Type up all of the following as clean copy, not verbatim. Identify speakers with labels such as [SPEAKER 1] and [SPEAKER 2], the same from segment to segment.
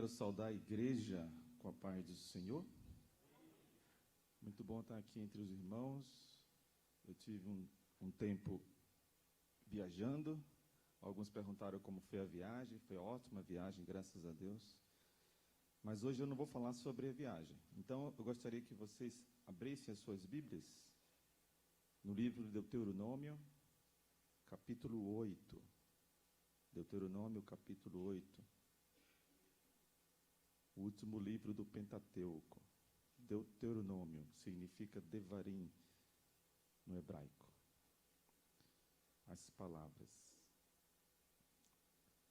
[SPEAKER 1] quero saudar a igreja com a paz do Senhor. Muito bom estar aqui entre os irmãos. Eu tive um tempo viajando. Alguns perguntaram como foi a viagem. Foi ótima a viagem, graças a Deus. Mas hoje eu não vou falar sobre a viagem. Então, eu gostaria que vocês abrissem as suas Bíblias no livro de Deuteronômio, capítulo 8. Deuteronômio, capítulo 8. O último livro do Pentateuco. Deuteronômio significa Devarim no hebraico. As palavras.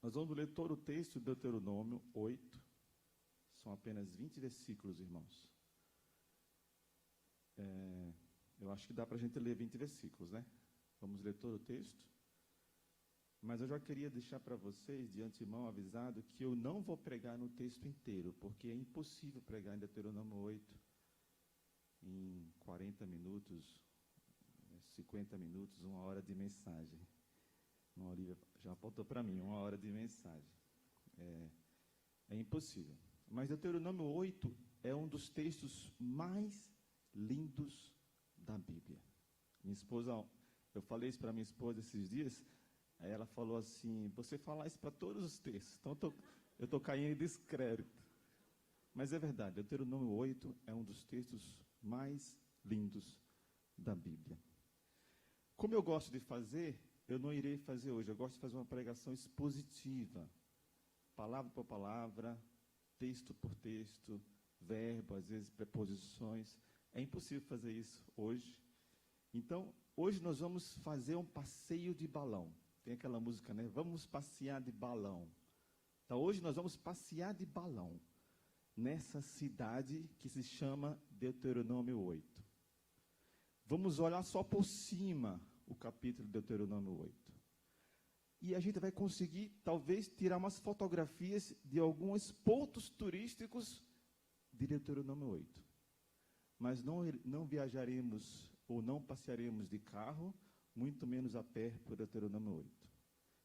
[SPEAKER 1] Nós vamos ler todo o texto de Deuteronômio 8. São apenas 20 versículos, irmãos. Eu acho que dá para a gente ler 20 versículos, né? Vamos ler todo o texto. Mas eu já queria deixar para vocês, de antemão, avisado, que eu não vou pregar no texto inteiro, porque é impossível pregar em Deuteronômio 8 em 40 minutos, 50 minutos, 1 hora de mensagem. A Olivia já apontou para mim, 1 hora de mensagem. É impossível. Mas Deuteronômio 8 é um dos textos mais lindos da Bíblia. Minha esposa, eu falei isso para minha esposa esses dias. Aí ela falou assim, você fala isso para todos os textos, então eu estou caindo em descrédito. Mas é verdade, Deuteronômio 8 é um dos textos mais lindos da Bíblia. Como eu gosto de fazer, eu não irei fazer hoje, eu gosto de fazer uma pregação expositiva, palavra por palavra, texto por texto, verbo, às vezes preposições. É impossível fazer isso hoje. Então, hoje nós vamos fazer um passeio de balão. Tem aquela música, né? Vamos passear de balão. Então, hoje nós vamos passear de balão nessa cidade que se chama Deuteronômio 8. Vamos olhar só por cima o capítulo de Deuteronômio 8. E a gente vai conseguir, talvez, tirar umas fotografias de alguns pontos turísticos de Deuteronômio 8. Mas não viajaremos ou não passearemos de carro, muito menos a pé por Deuteronômio 8.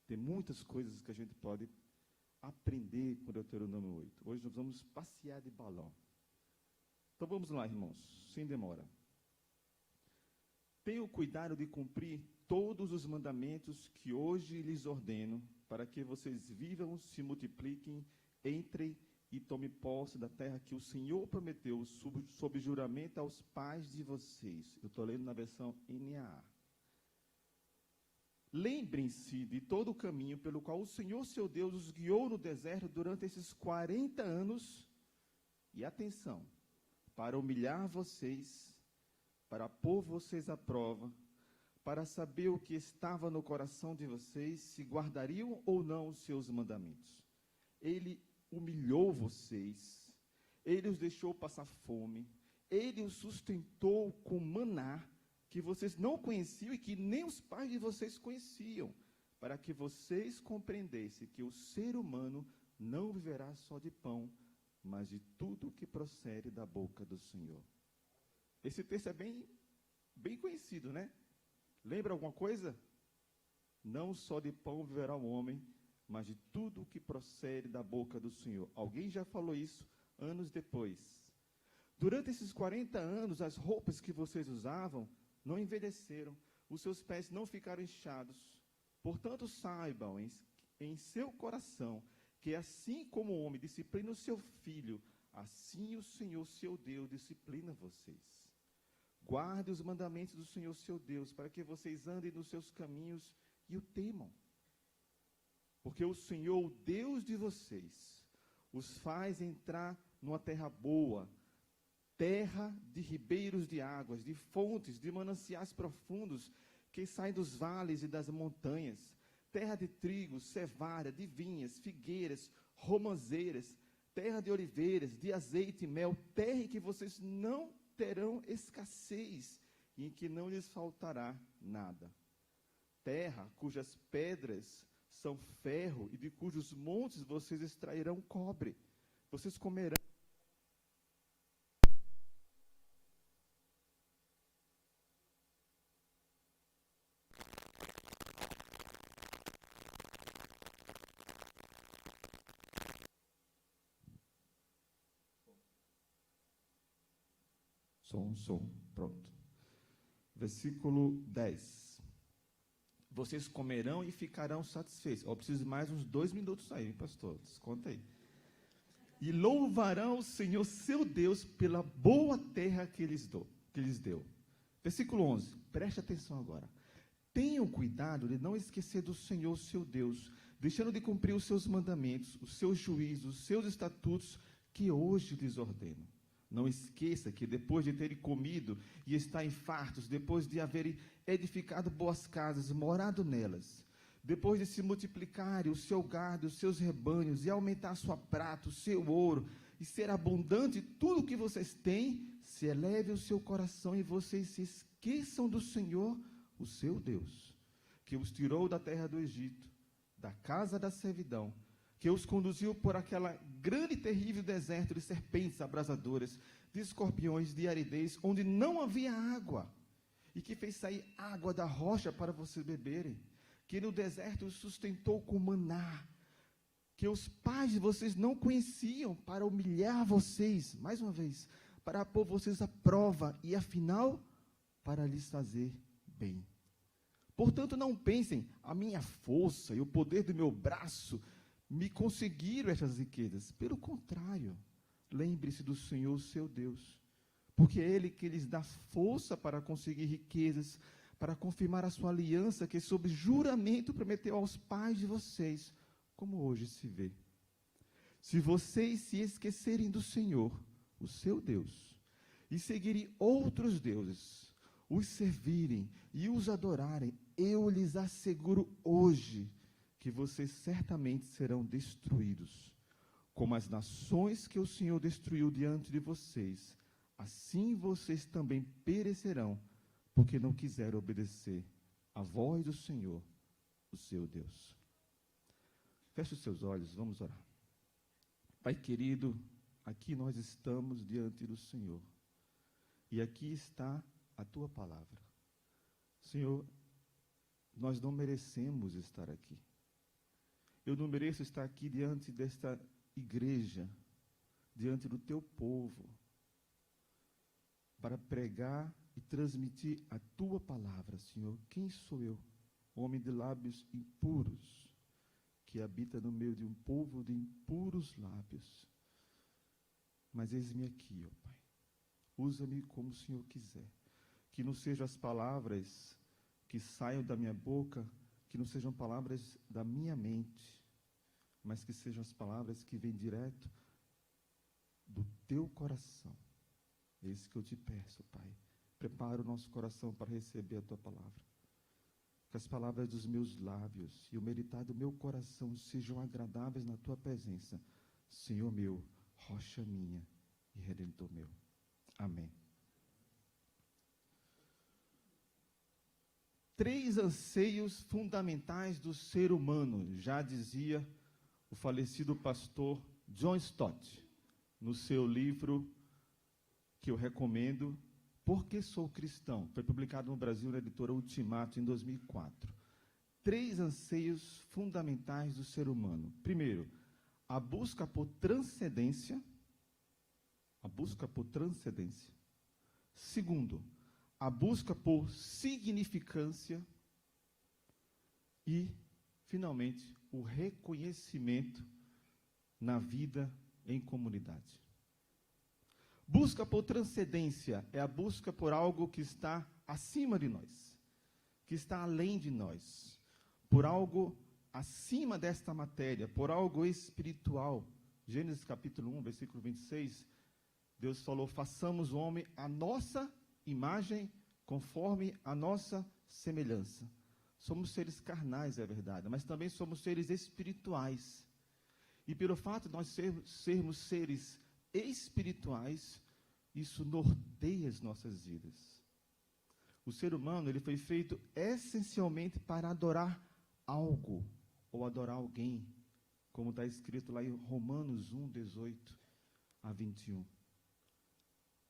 [SPEAKER 1] Tem muitas coisas que a gente pode aprender com Deuteronômio 8. Hoje nós vamos passear de balão. Então vamos lá, irmãos, sem demora. Tenham cuidado de cumprir todos os mandamentos que hoje lhes ordeno, para que vocês vivam, se multipliquem, entrem e tomem posse da terra que o Senhor prometeu sob juramento aos pais de vocês. Eu estou lendo na versão NAA. Lembrem-se de todo o caminho pelo qual o Senhor, seu Deus, os guiou no deserto durante esses 40 anos. E atenção, para humilhar vocês, para pôr vocês à prova, para saber o que estava no coração de vocês, se guardariam ou não os seus mandamentos. Ele humilhou vocês, ele os deixou passar fome, ele os sustentou com maná, que vocês não conheciam e que nem os pais de vocês conheciam, para que vocês compreendessem que o ser humano não viverá só de pão, mas de tudo que procede da boca do Senhor. Esse texto é bem conhecido, né? Lembra alguma coisa? Não só de pão viverá o homem, mas de tudo que procede da boca do Senhor. Alguém já falou isso anos depois. Durante esses 40 anos, as roupas que vocês usavam não envelheceram, os seus pés não ficaram inchados. Portanto, saibam em seu coração que assim como o homem disciplina o seu filho, assim o Senhor, seu Deus, disciplina vocês. Guarde os mandamentos do Senhor, seu Deus, para que vocês andem nos seus caminhos e o temam. Porque o Senhor, o Deus de vocês, os faz entrar numa terra boa, terra de ribeiros de águas, de fontes, de mananciais profundos, que saem dos vales e das montanhas, terra de trigo, cevada, de vinhas, figueiras, romãzeiras, terra de oliveiras, de azeite e mel, terra em que vocês não terão escassez, e em que não lhes faltará nada. Terra cujas pedras são ferro, e de cujos montes vocês extrairão cobre. Vocês comerão Som. Pronto. Versículo 10. Vocês comerão e ficarão satisfeitos. Eu preciso de mais uns 2 minutos aí, pastor. Desconta aí. E louvarão o Senhor seu Deus pela boa terra que lhes deu. Versículo 11. Preste atenção agora. Tenham cuidado de não esquecer do Senhor seu Deus, deixando de cumprir os seus mandamentos, os seus juízos, os seus estatutos, que hoje lhes ordeno. Não esqueça que depois de terem comido e estarem fartos, depois de haverem edificado boas casas, morado nelas, depois de se multiplicarem o seu gado, os seus rebanhos, e aumentar a sua prata, o seu ouro, e ser abundante tudo que vocês têm, se eleve o seu coração e vocês se esqueçam do Senhor, o seu Deus, que os tirou da terra do Egito, da casa da servidão, que os conduziu por aquela grande e terrível deserto de serpentes abrasadoras, de escorpiões, de aridez, onde não havia água, e que fez sair água da rocha para vocês beberem, que no deserto os sustentou com maná, que os pais de vocês não conheciam, para humilhar vocês, mais uma vez, para pôr vocês à prova, e afinal, para lhes fazer bem. Portanto, não pensem, a minha força e o poder do meu braço me conseguiram essas riquezas. Pelo contrário, lembre-se do Senhor, seu Deus, porque é Ele que lhes dá força para conseguir riquezas, para confirmar a sua aliança, que sob juramento prometeu aos pais de vocês, como hoje se vê. Se vocês se esquecerem do Senhor, o seu Deus, e seguirem outros deuses, os servirem e os adorarem, eu lhes asseguro hoje que vocês certamente serão destruídos. Como as nações que o Senhor destruiu diante de vocês, assim vocês também perecerão, porque não quiseram obedecer à voz do Senhor, o seu Deus. Feche os seus olhos, vamos orar. Pai querido, aqui nós estamos diante do Senhor, e aqui está a tua palavra. Senhor, nós não merecemos estar aqui. Eu não mereço estar aqui diante desta igreja, diante do teu povo, para pregar e transmitir a tua palavra, Senhor. Quem sou eu? Homem de lábios impuros, que habita no meio de um povo de impuros lábios. Mas eis-me aqui, ó Pai. Usa-me como o Senhor quiser. Que não sejam as palavras que saiam da minha boca, que não sejam palavras da minha mente, mas que sejam as palavras que vêm direto do teu coração. É isso que eu te peço, Pai. Prepara o nosso coração para receber a tua palavra. Que as palavras dos meus lábios e o meditar do meu coração sejam agradáveis na tua presença, Senhor meu, rocha minha e redentor meu. Amém. 3 anseios fundamentais do ser humano, já dizia o falecido pastor John Stott, no seu livro que eu recomendo, Por que Sou Cristão? Foi publicado no Brasil na editora Ultimato em 2004. 3 anseios fundamentais do ser humano. Primeiro, a busca por transcendência. Segundo, a busca por significância. E, finalmente, o reconhecimento na vida em comunidade. Busca por transcendência é a busca por algo que está acima de nós, que está além de nós, por algo acima desta matéria, por algo espiritual. Gênesis capítulo 1, versículo 26, Deus falou: façamos o homem à nossa imagem, conforme a nossa semelhança. Somos seres carnais, é verdade, mas também somos seres espirituais. E pelo fato de nós sermos seres espirituais, isso norteia as nossas vidas. O ser humano, ele foi feito essencialmente para adorar algo, ou adorar alguém, como está escrito lá em Romanos 1, 18 a 21.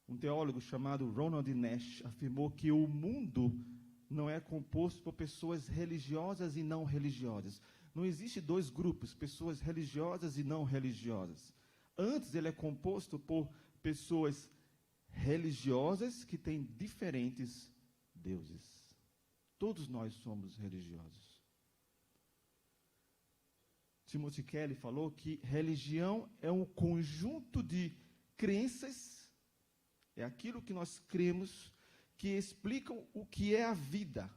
[SPEAKER 1] Um teólogo chamado Ronald Nash afirmou que o mundo não é composto por pessoas religiosas e não religiosas. Não existe 2 grupos, pessoas religiosas e não religiosas. Antes, ele é composto por pessoas religiosas que têm diferentes deuses. Todos nós somos religiosos. Timothy Kelly falou que religião é um conjunto de crenças, é aquilo que nós cremos, que explicam o que é a vida,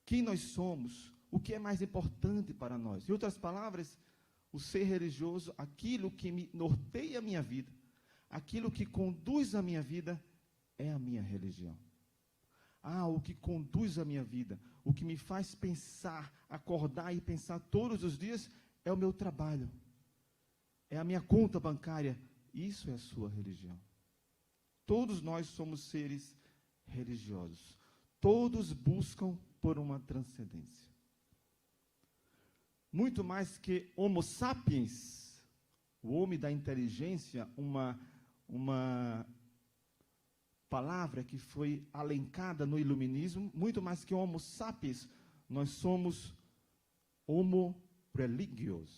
[SPEAKER 1] quem nós somos, o que é mais importante para nós. Em outras palavras, o ser religioso, aquilo que me norteia a minha vida, aquilo que conduz a minha vida, é a minha religião. O que conduz a minha vida, o que me faz pensar, acordar e pensar todos os dias, é o meu trabalho, é a minha conta bancária. Isso é a sua religião. Todos nós somos seres religiosos. Todos buscam por uma transcendência. Muito mais que Homo sapiens, o homem da inteligência, uma palavra que foi alencada no iluminismo, muito mais que Homo sapiens, nós somos Homo religios,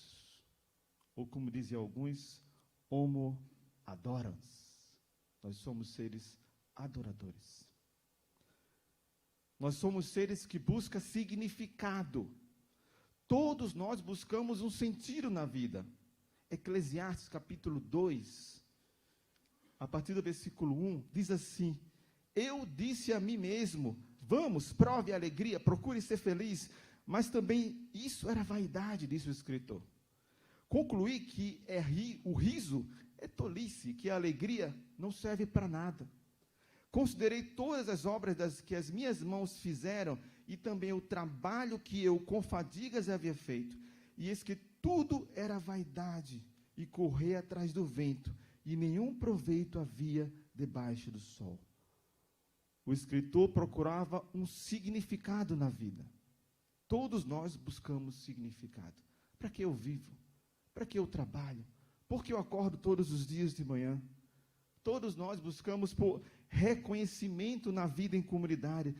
[SPEAKER 1] ou como dizem alguns, Homo adorans. Nós somos seres adoradores. Nós somos seres que buscam significado. Todos nós buscamos um sentido na vida. Eclesiastes capítulo 2, a partir do versículo 1, diz assim: eu disse a mim mesmo, vamos, prove a alegria, procure ser feliz. Mas também isso era vaidade, disse o escritor. Concluí que o riso é tolice, que a alegria não serve para nada. Considerei todas as obras que as minhas mãos fizeram e também o trabalho que eu com fadigas havia feito. E eis que tudo era vaidade e correr atrás do vento, e nenhum proveito havia debaixo do sol. O escritor procurava um significado na vida. Todos nós buscamos significado. Para que eu vivo? Para que eu trabalho? Por que eu acordo todos os dias de manhã? Todos nós buscamos por reconhecimento na vida em comunidade.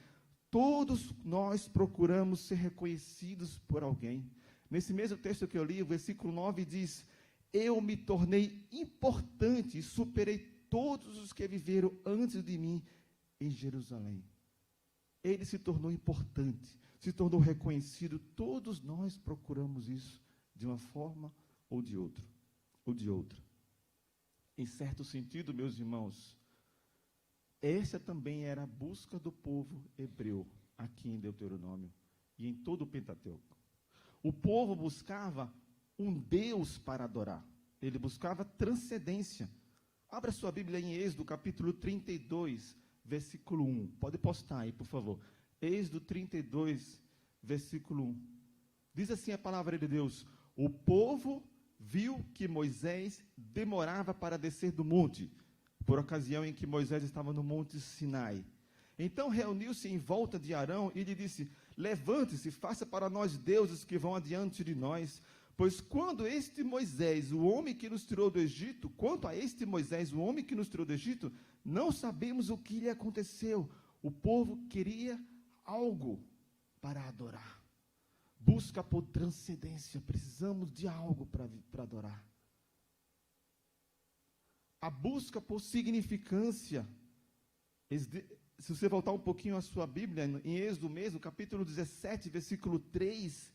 [SPEAKER 1] Todos nós procuramos ser reconhecidos por alguém. Nesse mesmo texto que eu li, o versículo 9 diz: eu me tornei importante e superei todos os que viveram antes de mim em Jerusalém. Ele se tornou importante, se tornou reconhecido. Todos nós procuramos isso de uma forma ou de outra. Em certo sentido, meus irmãos, essa também era a busca do povo hebreu aqui em Deuteronômio e em todo o Pentateuco. O povo buscava um Deus para adorar. Ele buscava transcendência. Abra sua Bíblia em Êxodo, capítulo 32, versículo 1. Pode postar aí, por favor. Êxodo 32, versículo 1. Diz assim a palavra de Deus: o povo viu que Moisés demorava para descer do monte, por ocasião em que Moisés estava no monte Sinai. Então reuniu-se em volta de Arão e lhe disse: levante-se, faça para nós deuses que vão adiante de nós, pois quanto a este Moisés, o homem que nos tirou do Egito, não sabemos o que lhe aconteceu. O povo queria algo para adorar. Busca por transcendência, precisamos de algo para adorar. A busca por significância. Se você voltar um pouquinho à sua Bíblia, em Êxodo mesmo, capítulo 17, versículo 3,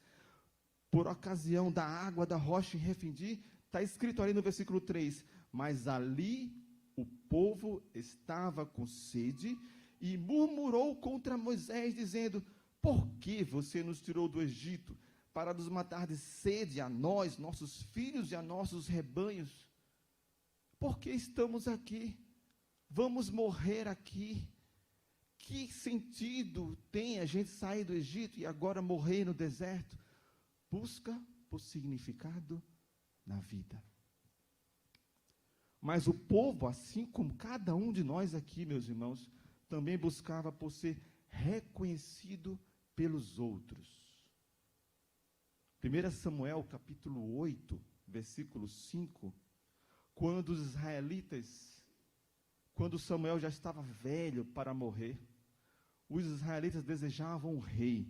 [SPEAKER 1] por ocasião da água da rocha em Refidim, está escrito ali no versículo 3, mas ali o povo estava com sede e murmurou contra Moisés, dizendo: por que você nos tirou do Egito para nos matar de sede a nós, nossos filhos e a nossos rebanhos? Por que estamos aqui? Vamos morrer aqui. Que sentido tem a gente sair do Egito e agora morrer no deserto? Busca por significado na vida. Mas o povo, assim como cada um de nós aqui, meus irmãos, também buscava por ser reconhecido pelos outros. 1 Samuel, capítulo 8, versículo 5, quando Samuel já estava velho para morrer, os israelitas desejavam um rei.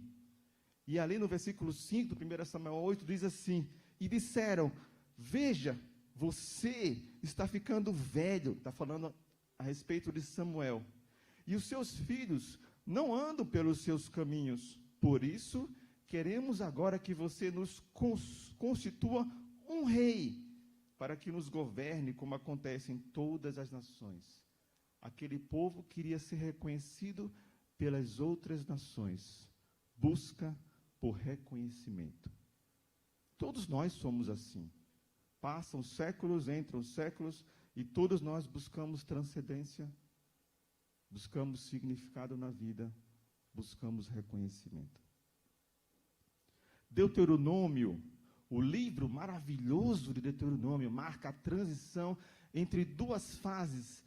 [SPEAKER 1] E ali no versículo 5 do 1 Samuel 8, diz assim: e disseram: veja, você está ficando velho. Está falando a respeito de Samuel. E os seus filhos não andam pelos seus caminhos. Por isso, queremos agora que você nos constitua um rei, para que nos governe como acontece em todas as nações. Aquele povo queria ser reconhecido pelas outras nações. Busca por reconhecimento. Todos nós somos assim. Passam séculos, entram séculos, e todos nós buscamos transcendência, buscamos significado na vida, buscamos reconhecimento. Deuteronômio, o livro maravilhoso de Deuteronômio, marca a transição entre duas fases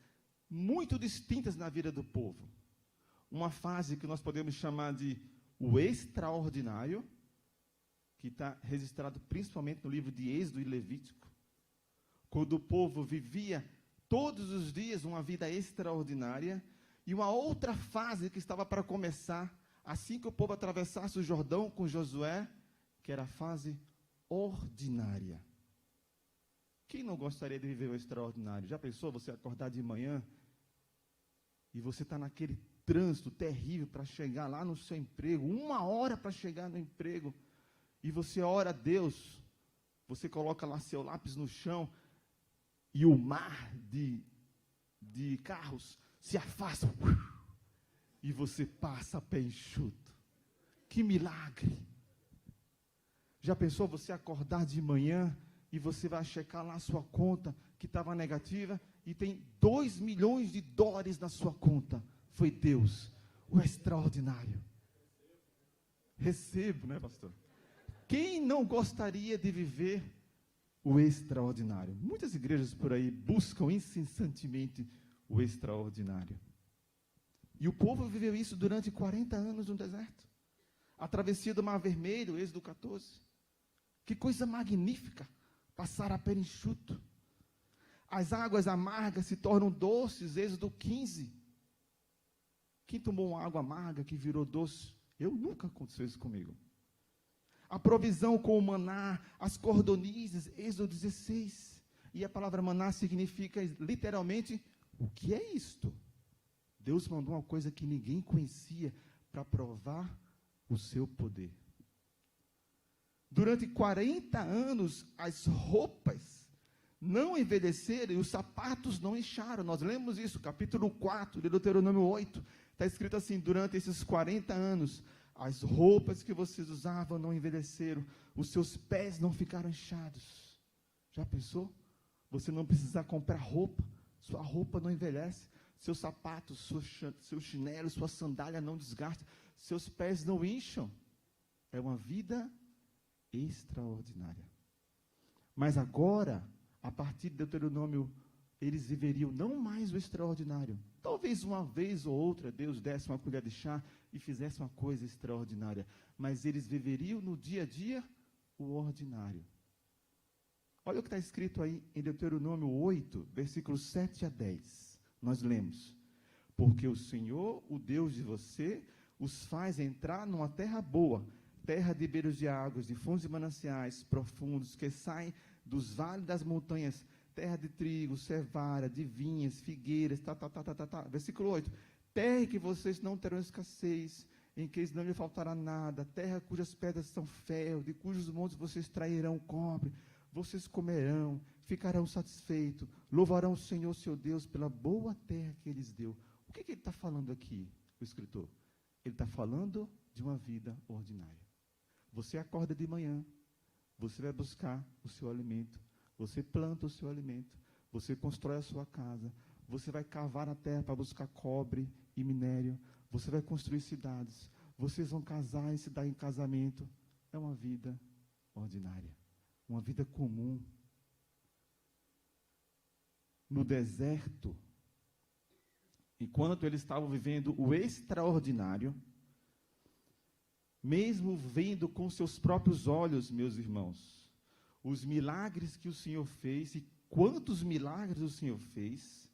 [SPEAKER 1] muito distintas na vida do povo. Uma fase que nós podemos chamar de o extraordinário, que está registrado principalmente no livro de Êxodo e Levítico, quando o povo vivia todos os dias uma vida extraordinária, e uma outra fase que estava para começar, assim que o povo atravessasse o Jordão com Josué, que era a fase ordinária. Quem não gostaria de viver o extraordinário? Já pensou você acordar de manhã e você está naquele trânsito terrível para chegar lá no seu emprego, 1 hora para chegar no emprego, e você ora a Deus, você coloca lá seu lápis no chão, e o mar de carros se afasta, e você passa a pé enxuto. Que milagre! Já pensou você acordar de manhã e você vai checar lá a sua conta, que estava negativa, e tem $2 milhões na sua conta? Foi Deus, o extraordinário. Recebo, né, pastor? Quem não gostaria de viver o extraordinário? Muitas igrejas por aí buscam incessantemente o extraordinário. E o povo viveu isso durante 40 anos no deserto. A travessia do Mar Vermelho, Êxodo 14. Que coisa magnífica, passar a pé enxuto. As águas amargas se tornam doces, Êxodo 15. Quem tomou uma água amarga que virou doce? Eu nunca aconteceu isso comigo. A provisão com o maná, as cordonizes, Êxodo 16. E a palavra maná significa literalmente, o que é isto? Deus mandou uma coisa que ninguém conhecia para provar o seu poder. Durante 40 anos, as roupas não envelheceram e os sapatos não incharam. Nós lemos isso, capítulo 4 de Deuteronômio 8. Está escrito assim: durante esses 40 anos, as roupas que vocês usavam não envelheceram, os seus pés não ficaram inchados. Já pensou? Você não precisa comprar roupa, sua roupa não envelhece, seus sapatos, seu chinelo, sua sandália não desgastam, seus pés não incham. É uma vida extraordinária. Mas agora, a partir de Deuteronômio, eles viveriam não mais o extraordinário. Talvez uma vez ou outra Deus desse uma colher de chá e fizesse uma coisa extraordinária, mas eles viveriam no dia a dia o ordinário. Olha o que está escrito aí em Deuteronômio 8, versículos 7 a 10. Nós lemos: porque o Senhor, o Deus de você, os faz entrar numa terra boa, terra de beiros de águas, de fontes de mananciais profundos, que saem dos vales das montanhas, terra de trigo, cevara, de vinhas, figueiras, Versículo 8. Terra que vocês não terão escassez, em que não lhe faltará nada, terra cujas pedras são ferro, de cujos montes vocês trairão cobre, vocês comerão, ficarão satisfeitos, louvarão o Senhor, seu Deus, pela boa terra que Ele lhes deu. O que ele está falando aqui, o escritor? Ele está falando de uma vida ordinária. Você acorda de manhã, você vai buscar o seu alimento, você planta o seu alimento, você constrói a sua casa, você vai cavar a terra para buscar cobre e minério, você vai construir cidades, vocês vão casar e se dar em casamento. É uma vida ordinária, uma vida comum. No deserto, enquanto eles estavam vivendo o extraordinário, mesmo vendo com seus próprios olhos, meus irmãos, os milagres que o Senhor fez, e quantos milagres o Senhor fez,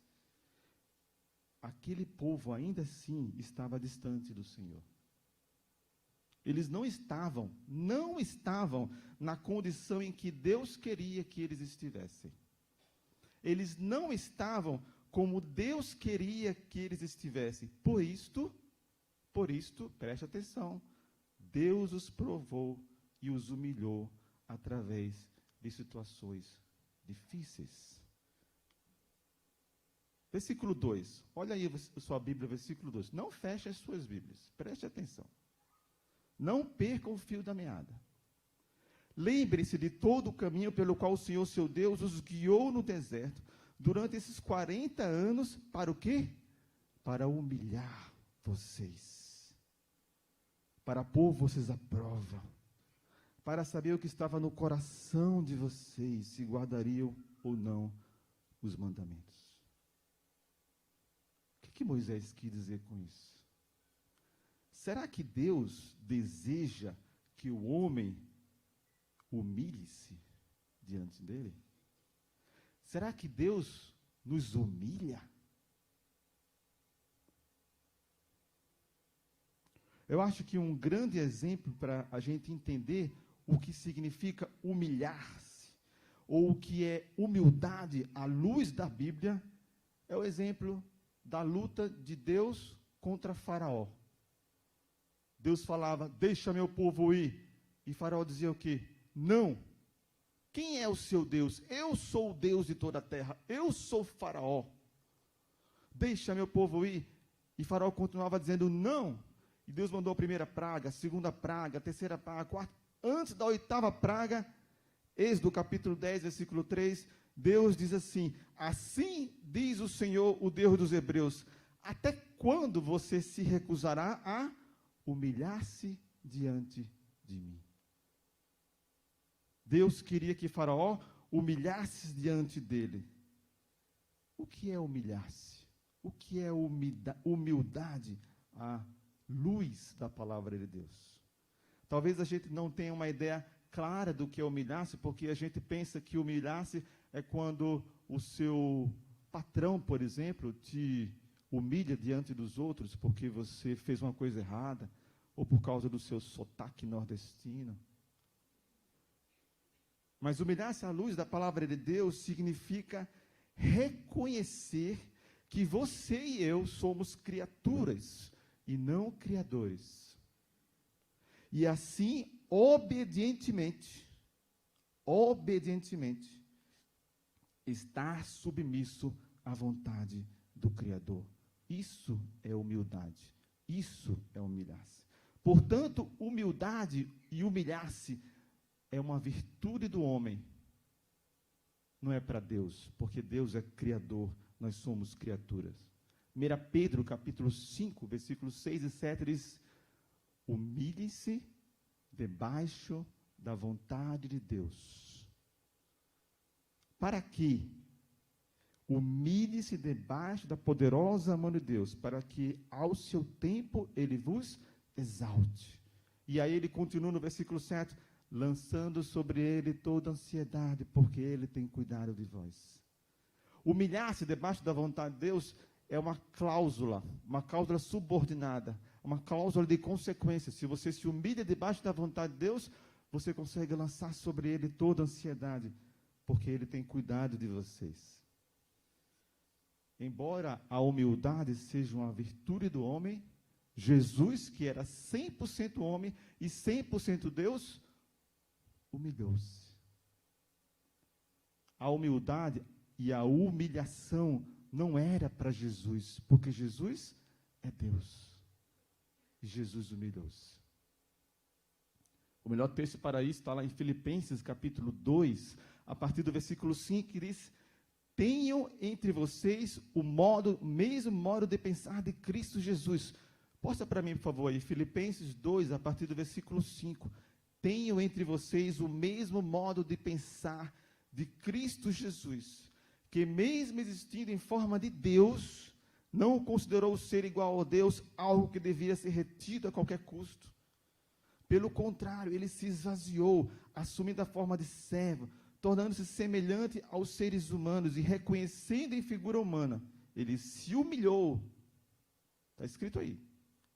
[SPEAKER 1] aquele povo ainda assim estava distante do Senhor. Eles não estavam na condição em que Deus queria que eles estivessem. Eles não estavam como Deus queria que eles estivessem. Por isto, preste atenção, Deus os provou e os humilhou através de situações difíceis. Versículo 2. Olha aí a sua Bíblia, versículo 2. Não feche as suas Bíblias. Preste atenção. Não perca o fio da meada. Lembre-se de todo o caminho pelo qual o Senhor, seu Deus, os guiou no deserto durante esses 40 anos. Para o quê? Para humilhar vocês. Para pôr vocês à prova. Para saber o que estava no coração de vocês, se guardariam ou não os mandamentos. O que Moisés quis dizer com isso? Será que Deus deseja que o homem humilhe-se diante dele? Será que Deus nos humilha? Eu acho que um grande exemplo para a gente entender o que significa humilhar-se, ou o que é humildade à luz da Bíblia, é o exemplo da luta de Deus contra Faraó. Deus falava, deixa meu povo ir. E Faraó dizia o quê? Não. Quem é o seu Deus? Eu sou o Deus de toda a terra. Eu sou Faraó. Deixa meu povo ir. E Faraó continuava dizendo não. E Deus mandou a primeira praga, a segunda praga, a terceira praga, a quarta. Antes da oitava praga, Êxodo capítulo 10, versículo 3, Deus diz assim, assim diz o Senhor, o Deus dos Hebreus, até quando você se recusará a humilhar-se diante de mim? Deus queria que Faraó humilhasse diante dele. O que é humilhar-se? O que é humildade à luz da palavra de Deus? Talvez a gente não tenha uma ideia clara do que é humilhar-se, porque a gente pensa que humilhar-se é quando o seu patrão, por exemplo, te humilha diante dos outros porque você fez uma coisa errada, ou por causa do seu sotaque nordestino. Mas humilhar-se à luz da palavra de Deus significa reconhecer que você e eu somos criaturas e não criadores. E assim, obedientemente, estar submisso à vontade do Criador. Isso é humildade. Isso é humilhar-se. Portanto, humildade e humilhar-se é uma virtude do homem. Não é para Deus, porque Deus é Criador, nós somos criaturas. 1 Pedro, capítulo 5, versículos 6 e 7, diz, humilhe-se debaixo da vontade de Deus. Para que humilhe-se debaixo da poderosa mão de Deus, para que ao seu tempo ele vos exalte. E aí ele continua no versículo 7, lançando sobre ele toda ansiedade, porque ele tem cuidado de vós. Humilhar-se debaixo da vontade de Deus é uma cláusula subordinada, uma cláusula de consequência. Se você se humilha debaixo da vontade de Deus, você consegue lançar sobre ele toda ansiedade, porque ele tem cuidado de vocês. Embora a humildade seja uma virtude do homem, Jesus, que era 100% homem e 100% Deus, humilhou-se. A humildade e a humilhação não era para Jesus, porque Jesus é Deus. E Jesus humilhou-se. O melhor texto para isso está lá em Filipenses, capítulo 2, a partir do versículo 5, que diz, tenham entre vocês o mesmo modo de pensar de Cristo Jesus. Posta para mim, por favor, aí, Filipenses 2, a partir do versículo 5. Tenham entre vocês o mesmo modo de pensar de Cristo Jesus, que mesmo existindo em forma de Deus, não considerou ser igual a Deus algo que devia ser retido a qualquer custo. Pelo contrário, ele se esvaziou, assumindo a forma de servo, tornando-se semelhante aos seres humanos e reconhecendo em figura humana. Ele se humilhou. Está escrito aí.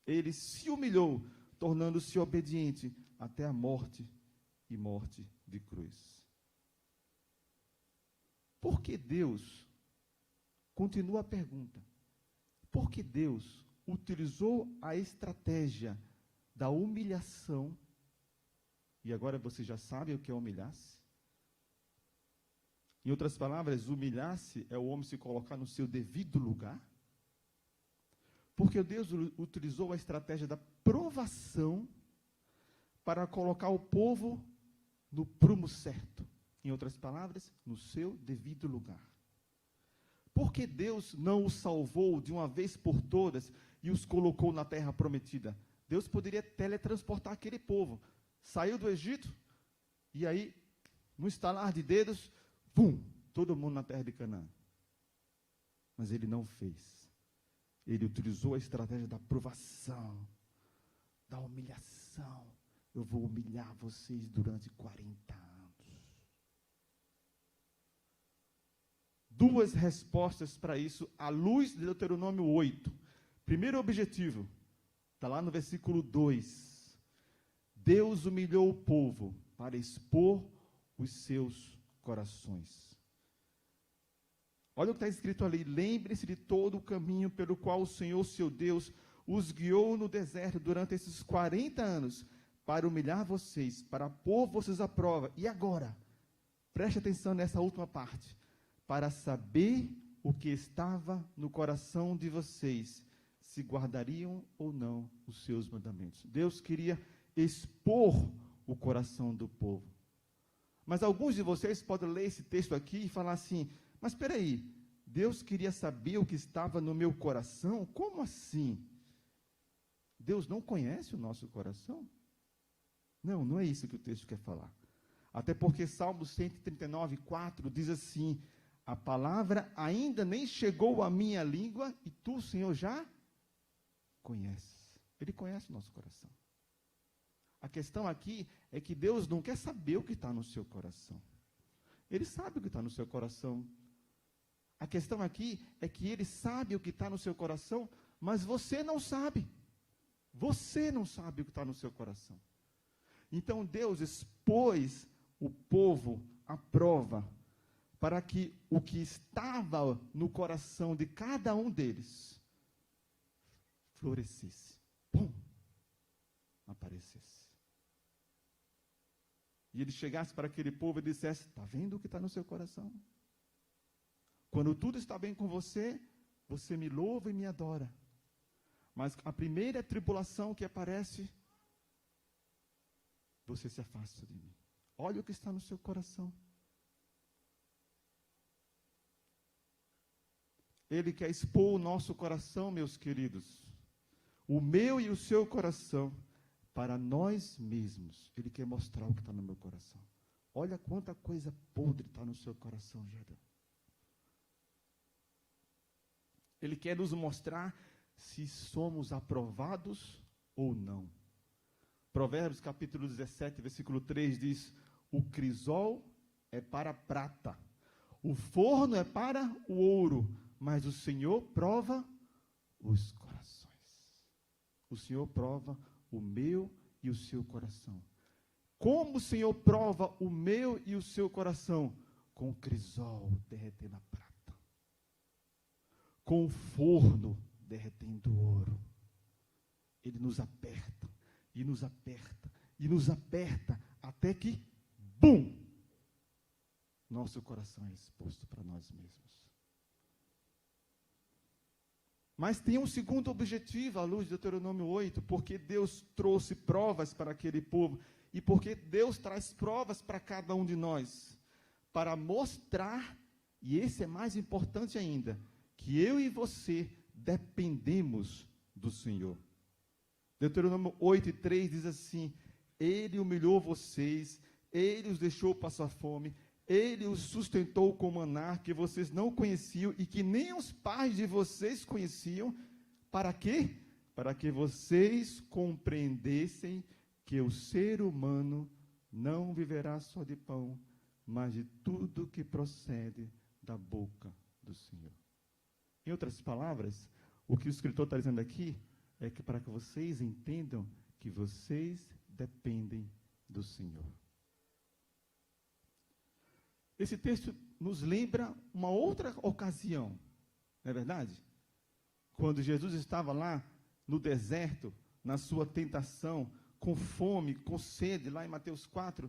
[SPEAKER 1] Ele se humilhou, tornando-se obediente até a morte e morte de cruz. Por que Deus continua a pergunta. Por que Deus utilizou a estratégia da humilhação? E agora você já sabe o que é humilhar-se? Em outras palavras, humilhar-se é o homem se colocar no seu devido lugar? Porque Deus utilizou a estratégia da provação para colocar o povo no prumo certo. Em outras palavras, no seu devido lugar. Por que Deus não os salvou de uma vez por todas e os colocou na terra prometida? Deus poderia teletransportar aquele povo. Saiu do Egito e aí, no estalar de dedos, pum, todo mundo na terra de Canaã. Mas ele não fez. Ele utilizou a estratégia da provação, da humilhação. Eu vou humilhar vocês durante 40 anos. Duas respostas para isso, à luz de Deuteronômio 8. Primeiro objetivo, está lá no versículo 2. Deus humilhou o povo para expor os seus corações. Olha o que está escrito ali. Lembre-se de todo o caminho pelo qual o Senhor, seu Deus, os guiou no deserto durante esses 40 anos, para humilhar vocês, para pôr vocês à prova. E agora, preste atenção nessa última parte, para saber o que estava no coração de vocês, se guardariam ou não os seus mandamentos. Deus queria expor o coração do povo. Mas alguns de vocês podem ler esse texto aqui e falar assim, mas espera aí, Deus queria saber o que estava no meu coração? Como assim? Deus não conhece o nosso coração? Não, não é isso que o texto quer falar. Até porque Salmo 139, 4 diz assim, a palavra ainda nem chegou à minha língua e tu, Senhor, já conheces. Ele conhece o nosso coração. A questão aqui é que Deus não quer saber o que está no seu coração. Ele sabe o que está no seu coração. A questão aqui é que Ele sabe o que está no seu coração, mas você não sabe. Você não sabe o que está no seu coração. Então Deus expôs o povo à prova, para que o que estava no coração de cada um deles florescesse. Pum! Aparecesse. E ele chegasse para aquele povo e dissesse, está vendo o que está no seu coração? Quando tudo está bem com você, você me louva e me adora. Mas a primeira tribulação que aparece, você se afasta de mim. Olha o que está no seu coração. Ele quer expor o nosso coração, meus queridos. O meu e o seu coração, para nós mesmos. Ele quer mostrar o que está no meu coração. Olha quanta coisa podre está no seu coração, Jadão. Ele quer nos mostrar se somos aprovados ou não. Provérbios capítulo 17, versículo 3 diz, o crisol é para a prata, o forno é para o ouro, mas o Senhor prova os corações. O Senhor prova o meu e o seu coração. Como o Senhor prova o meu e o seu coração? Com o crisol derretendo a prata. Com o forno derretendo o ouro. Ele nos aperta, e nos aperta, e nos aperta, até que, bum! Nosso coração é exposto para nós mesmos. Mas tem um segundo objetivo, à luz de Deuteronômio 8, porque Deus trouxe provas para aquele povo, e porque Deus traz provas para cada um de nós, para mostrar, e esse é mais importante ainda, que eu e você dependemos do Senhor. Deuteronômio 8:3 diz assim, Ele humilhou vocês, Ele os deixou passar fome, Ele os sustentou com maná que vocês não conheciam e que nem os pais de vocês conheciam. Para quê? Para que vocês compreendessem que o ser humano não viverá só de pão, mas de tudo que procede da boca do Senhor. Em outras palavras, o que o escritor está dizendo aqui é que para que vocês entendam que vocês dependem do Senhor. Esse texto nos lembra uma outra ocasião Não é verdade? Quando Jesus estava lá no deserto, na sua tentação, com fome, com sede, lá em Mateus 4,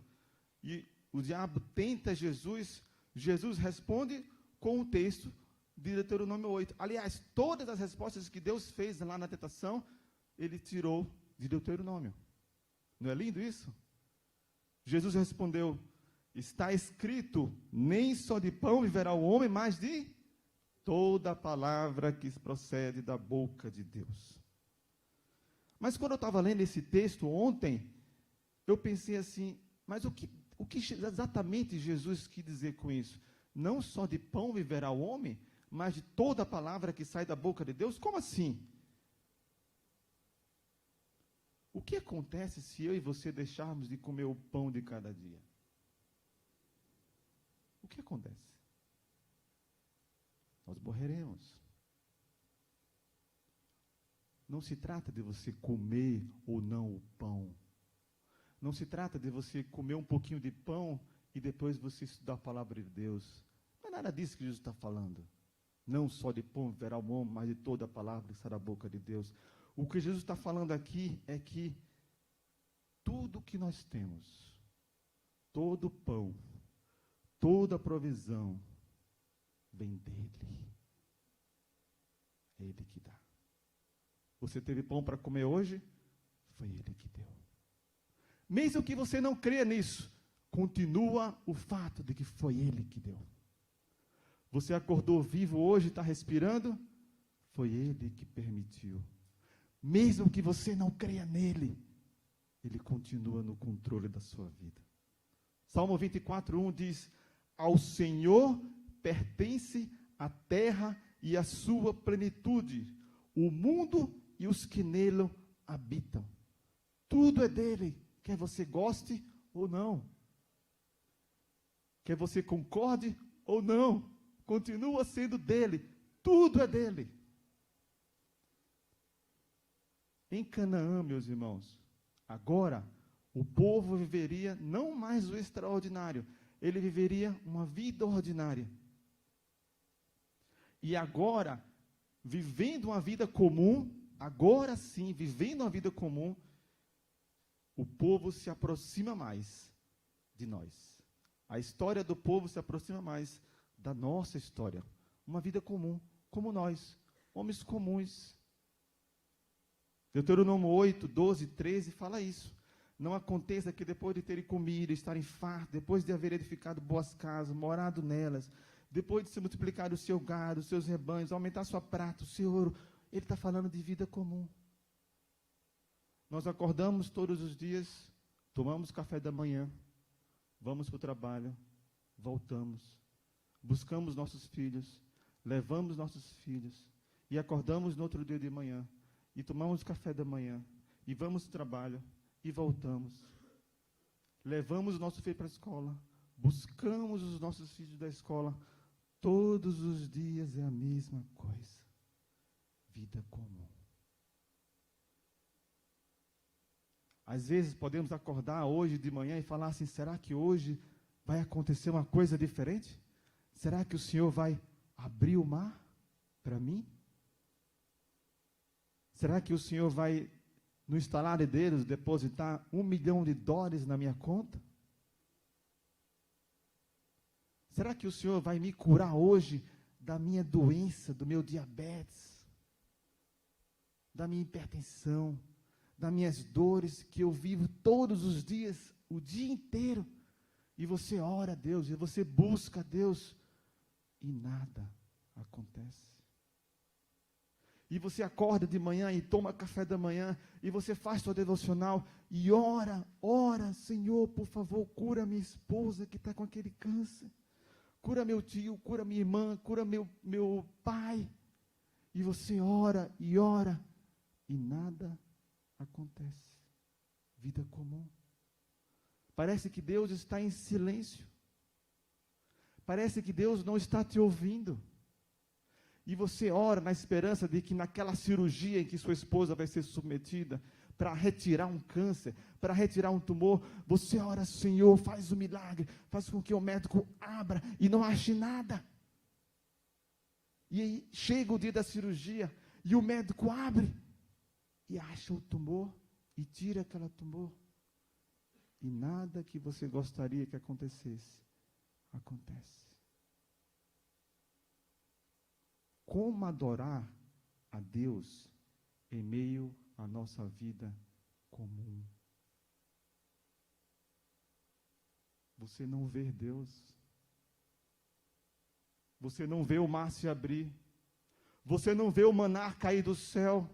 [SPEAKER 1] e o diabo tenta Jesus, Jesus responde com o texto de Deuteronômio 8. Aliás, todas as respostas que Deus fez lá na tentação, ele tirou de Deuteronômio. Não é lindo isso? Jesus respondeu: está escrito, nem só de pão viverá o homem, mas de toda a palavra que procede da boca de Deus. Mas quando eu estava lendo esse texto ontem, eu pensei assim, mas o que exatamente Jesus quis dizer com isso? Não só de pão viverá o homem, mas de toda a palavra que sai da boca de Deus? Como assim? O que acontece se eu e você deixarmos de comer o pão de cada dia? O que acontece? Nós morreremos. Não se trata de você comer ou não o pão. Não se trata de você comer um pouquinho de pão e depois você estudar a palavra de Deus. Não é nada disso que Jesus está falando. Não só de pão viverá o homem, mas de toda a palavra que sai da boca de Deus. O que Jesus está falando aqui é que tudo que nós temos, todo pão, toda provisão, vem dele. É ele que dá. Você teve pão para comer hoje? Foi ele que deu. Mesmo que você não creia nisso, continua o fato de que foi ele que deu. Você acordou vivo hoje, está respirando? Foi ele que permitiu. Mesmo que você não creia nele, ele continua no controle da sua vida. Salmo 24:1 diz: ao Senhor pertence a terra e a sua plenitude, o mundo e os que nele habitam. Tudo é dele, quer você goste ou não. Quer você concorde ou não. Continua sendo dele. Tudo é dele. Em Canaã, meus irmãos, agora o povo viveria não mais o extraordinário, ele viveria uma vida ordinária. E agora, vivendo uma vida comum, agora sim, vivendo uma vida comum, o povo se aproxima mais de nós. A história do povo se aproxima mais da nossa história. Uma vida comum, como nós, homens comuns. Deuteronômio 8, 12, 13 fala isso. Não aconteça que depois de terem comido, estarem fartos, depois de haver edificado boas casas, morado nelas, depois de se multiplicar o seu gado, os seus rebanhos, aumentar sua prata, o seu ouro, ele está falando de vida comum. Nós acordamos todos os dias, tomamos café da manhã, vamos para o trabalho, voltamos, buscamos nossos filhos, levamos nossos filhos, e acordamos no outro dia de manhã, e tomamos café da manhã, e vamos para o trabalho, e voltamos. Levamos o nosso filho para a escola, buscamos os nossos filhos da escola, todos os dias é a mesma coisa. Vida comum. Às vezes podemos acordar hoje de manhã e falar assim, será que hoje vai acontecer uma coisa diferente? Será que o Senhor vai abrir o mar para mim? Será que o Senhor vai, no estalar de dedos, depositar $1 milhão na minha conta? Será que o Senhor vai me curar hoje da minha doença, do meu diabetes, da minha hipertensão, das minhas dores que eu vivo todos os dias, o dia inteiro? E você ora a Deus, e você busca a Deus, e nada acontece. E você acorda de manhã e toma café da manhã, e você faz sua devocional, e ora, Senhor, por favor, cura minha esposa que está com aquele câncer, cura meu tio, cura minha irmã, cura meu pai. E você ora, e nada acontece. Vida comum. Parece que Deus está em silêncio. Parece que Deus não está te ouvindo. E você ora na esperança de que naquela cirurgia em que sua esposa vai ser submetida, para retirar um câncer, para retirar um tumor, você ora, Senhor, faz um milagre, faz com que o médico abra e não ache nada. E aí chega o dia da cirurgia e o médico abre e acha o tumor e tira aquele tumor. E nada que você gostaria que acontecesse, acontece. Como adorar a Deus em meio à nossa vida comum? Você não vê Deus. Você não vê o mar se abrir. Você não vê o maná cair do céu.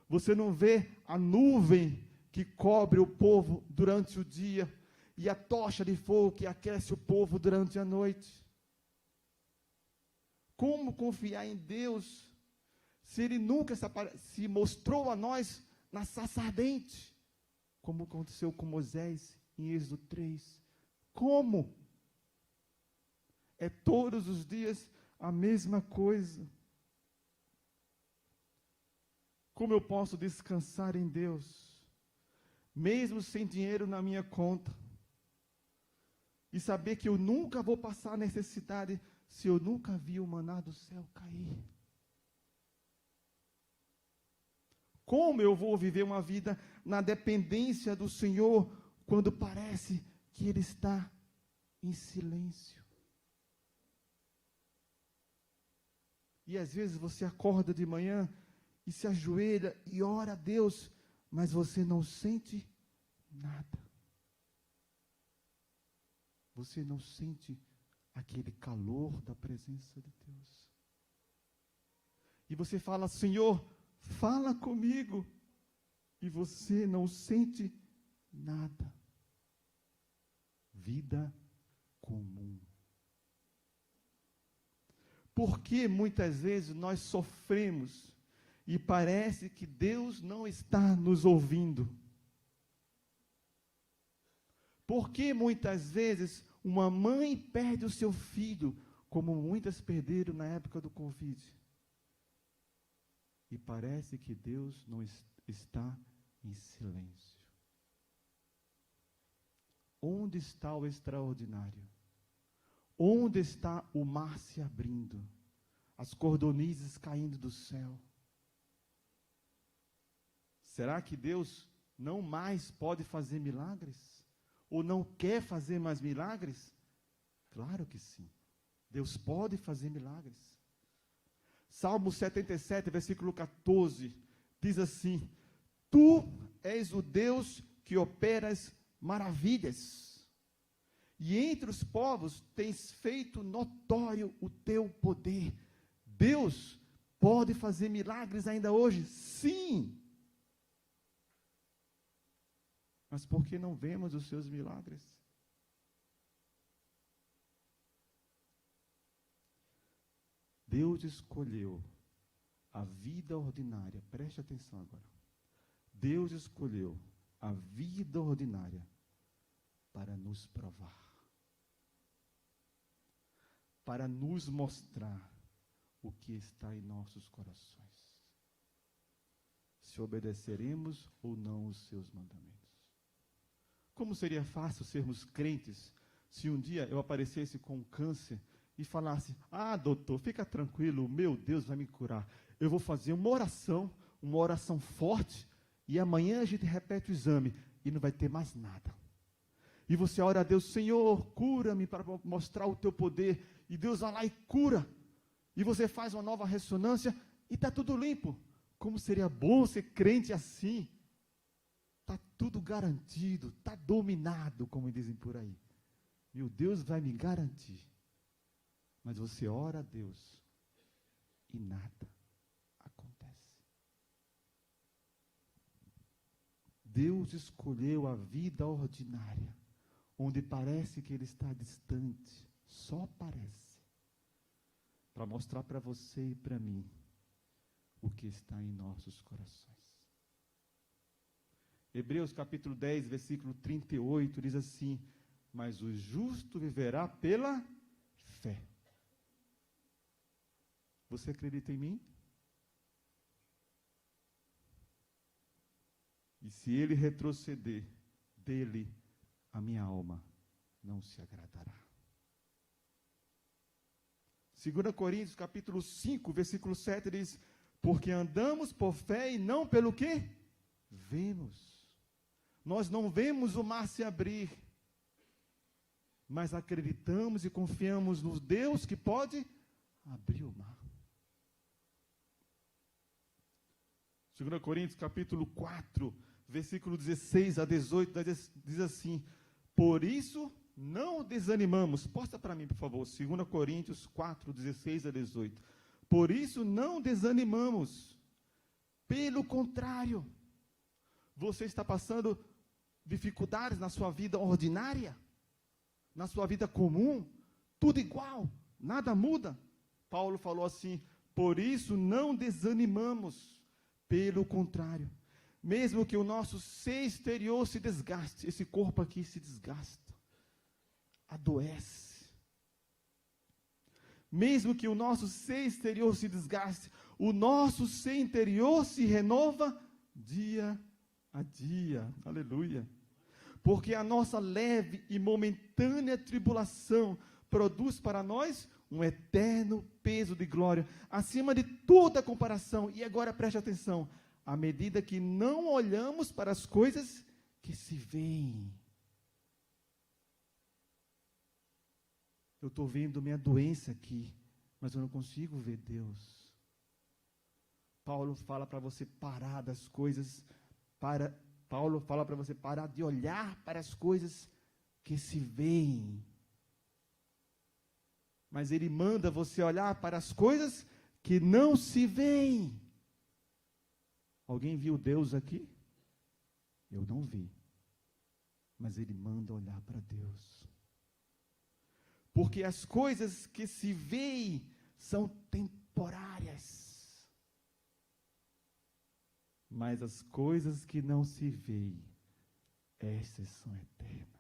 [SPEAKER 1] Você não vê a nuvem que cobre o povo durante o dia e a tocha de fogo que aquece o povo durante a noite. Como confiar em Deus se Ele nunca se mostrou a nós na sarça ardente, como aconteceu com Moisés em Êxodo 3? Como? É todos os dias a mesma coisa. Como eu posso descansar em Deus, mesmo sem dinheiro na minha conta, e saber que eu nunca vou passar necessidade se eu nunca vi o maná do céu cair? Como eu vou viver uma vida na dependência do Senhor quando parece que Ele está em silêncio? E às vezes você acorda de manhã e se ajoelha e ora a Deus, mas você não sente nada. Você não sente aquele calor da presença de Deus. E você fala: Senhor, fala comigo. E você não sente nada. Vida comum. Porque muitas vezes nós sofremos e parece que Deus não está nos ouvindo? Porque muitas vezes uma mãe perde o seu filho, como muitas perderam na época do Covid, e parece que Deus não está em silêncio? Onde está o extraordinário? Onde está o mar se abrindo? As cordonizes caindo do céu? Será que Deus não mais pode fazer milagres? Ou não quer fazer mais milagres? Claro que sim. Deus pode fazer milagres. Salmo 77, versículo 14, diz assim: Tu és o Deus que operas maravilhas, e entre os povos tens feito notório o teu poder. Deus pode fazer milagres ainda hoje? Sim. Mas por que não vemos os seus milagres? Deus escolheu a vida ordinária. Preste atenção agora. Deus escolheu a vida ordinária para nos provar, para nos mostrar o que está em nossos corações, se obedeceremos ou não os seus mandamentos. Como seria fácil sermos crentes se um dia eu aparecesse com câncer e falasse: doutor, fica tranquilo, meu Deus vai me curar. Eu vou fazer uma oração forte, e amanhã a gente repete o exame e não vai ter mais nada. E você ora a Deus: Senhor, cura-me para mostrar o teu poder. E Deus vai lá e cura. E você faz uma nova ressonância e está tudo limpo. Como seria bom ser crente assim? Está tudo garantido, está dominado, como dizem por aí. Meu Deus vai me garantir. Mas você ora a Deus e nada acontece. Deus escolheu a vida ordinária, onde parece que Ele está distante, só parece, para mostrar para você e para mim o que está em nossos corações. Hebreus capítulo 10, versículo 38, diz assim: mas o justo viverá pela fé. Você acredita em mim? E se ele retroceder, dele a minha alma não se agradará. 2 Coríntios, capítulo 5, versículo 7, diz: porque andamos por fé e não pelo quê? Vemos. Nós não vemos o mar se abrir, mas acreditamos e confiamos no Deus que pode abrir o mar. 2 Coríntios, capítulo 4, versículo 16 a 18, diz assim: por isso não desanimamos. Posta para mim, por favor, 2 Coríntios 4, 16 a 18. Por isso não desanimamos. Pelo contrário, você está passando dificuldades na sua vida ordinária, na sua vida comum, tudo igual, nada muda. Paulo falou assim: por isso não desanimamos. Pelo contrário, mesmo que o nosso ser exterior se desgaste, esse corpo aqui se desgasta, adoece. Mesmo que o nosso ser exterior se desgaste, o nosso ser interior se renova dia a dia. Aleluia. Porque a nossa leve e momentânea tribulação produz para nós um eterno peso de glória, acima de toda comparação. E agora preste atenção: à medida que não olhamos para as coisas que se veem. Eu estou vendo minha doença aqui, mas eu não consigo ver Deus. Paulo fala para você parar das coisas, Paulo fala para você parar de olhar para as coisas que se veem. Mas ele manda você olhar para as coisas que não se veem. Alguém viu Deus aqui? Eu não vi. Mas ele manda olhar para Deus. Porque as coisas que se veem são temporárias. Mas as coisas que não se veem, essas são eternas.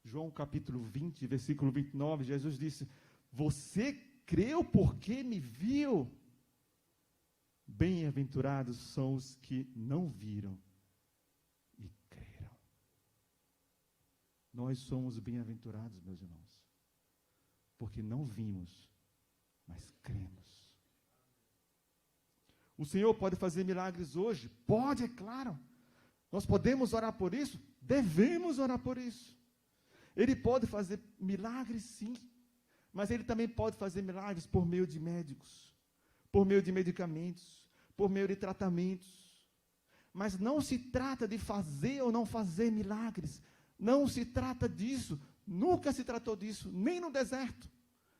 [SPEAKER 1] João capítulo 20, versículo 29, Jesus disse: você creu porque me viu? Bem-aventurados são os que não viram e creram. Nós somos bem-aventurados, meus irmãos, porque não vimos, mas cremos. O Senhor pode fazer milagres hoje? Pode, é claro. Nós podemos orar por isso? Devemos orar por isso. Ele pode fazer milagres, sim, mas Ele também pode fazer milagres por meio de médicos, por meio de medicamentos, por meio de tratamentos. Mas não se trata de fazer ou não fazer milagres, não se trata disso, nunca se tratou disso, nem no deserto.